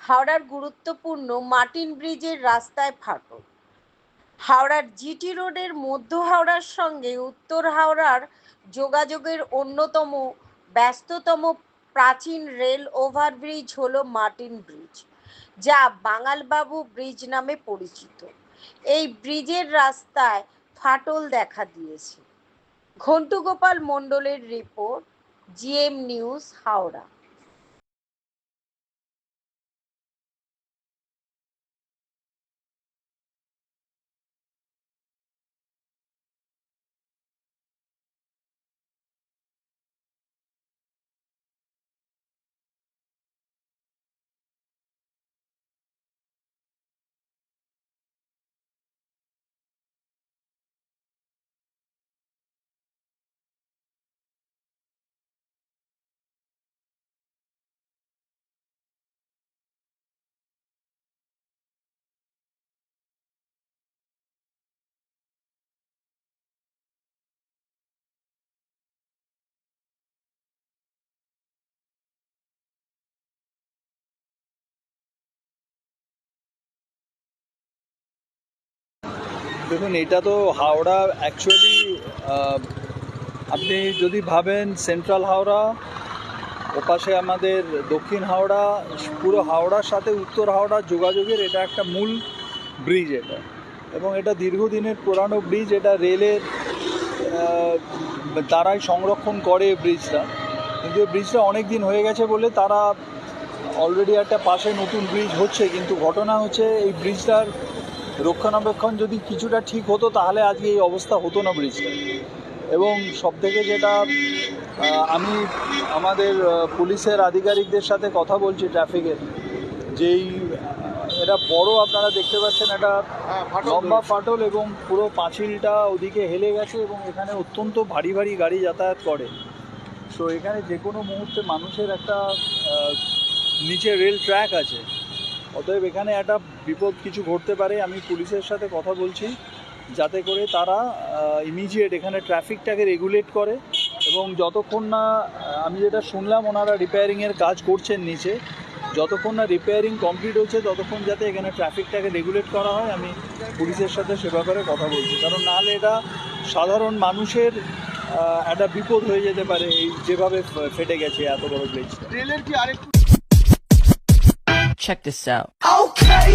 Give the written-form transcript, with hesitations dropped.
হাওড়ার গুরুত্বপূর্ণ মার্টিন ব্রিজের রাস্তায় ফাটল। হাওড়ার জিটি রোডের মধ্য হাওড়ার সঙ্গে উত্তর হাওড়ার যোগাযোগের অন্যতম ব্যস্ততম প্রাচীন রেল ওভারব্রিজ হলো মার্টিন ব্রিজ, যা বাঙালবাবু ব্রিজ নামে পরিচিত। এই ব্রিজের রাস্তায় ফাটল দেখা দিয়েছে। ঘন্টু গোপাল মণ্ডলের রিপোর্ট, জিএম নিউজ, হাওড়া। দেখুন, এটা তো হাওড়া অ্যাকচুয়ালি আপনি যদি ভাবেন সেন্ট্রাল হাওড়া, ওপাশে আমাদের দক্ষিণ হাওড়া, পুরো হাওড়ার সাথে উত্তর হাওড়ার যোগাযোগের এটা একটা মূল ব্রিজ এটা, এবং এটা দীর্ঘদিনের পুরানো ব্রিজ। এটা রেলের দ্বারাই সংরক্ষণ করে ব্রিজটা, কিন্তু এই ব্রিজটা অনেক দিন হয়ে গেছে বলে তারা অলরেডি একটা পাশে নতুন ব্রিজ হচ্ছে, কিন্তু ঘটনা হচ্ছে এই ব্রিজটার রক্ষণাবেক্ষণ যদি কিছুটা ঠিক হতো তাহলে আজকে এই অবস্থা হতো না ব্রিজটা। এবং সবথেকে যেটা আমি আমাদের পুলিশের আধিকারিকদের সাথে কথা বলছি ট্রাফিকের, যেই এটা বড় আপনারা দেখতে পাচ্ছেন একটা লম্বা ফাটল এবং পুরো পাঁচিলটা ওদিকে হেলে গেছে এবং এখানে অত্যন্ত ভারী ভারী গাড়ি যাতায়াত করে। সো এখানে যে কোনো মুহূর্তে মানুষের একটা নিচে রেল ট্র্যাক আছে, অতএব এখানে একটা বিপদ কিছু ঘটতে পারে। আমি পুলিশের সাথে কথা বলছি যাতে করে তারা ইমিডিয়েট এখানে ট্রাফিকটাকে রেগুলেট করে, এবং যতক্ষণ না আমি যেটা শুনলাম ওনারা রিপেয়ারিংয়ের কাজ করছেন নিচে, যতক্ষণ না রিপেয়ারিং কমপ্লিট হচ্ছে ততক্ষণ যাতে এখানে ট্রাফিকটাকে রেগুলেট করা হয়। আমি পুলিশের সাথে সে ব্যাপারে কথা বলছি, কারণ নাহলে এটা সাধারণ মানুষের একটা বিপদ হয়ে যেতে পারে এই যেভাবে ফেটে গেছে এত বড় ব্রিজ। রেলের কি আরেকটু Check this out. Okay.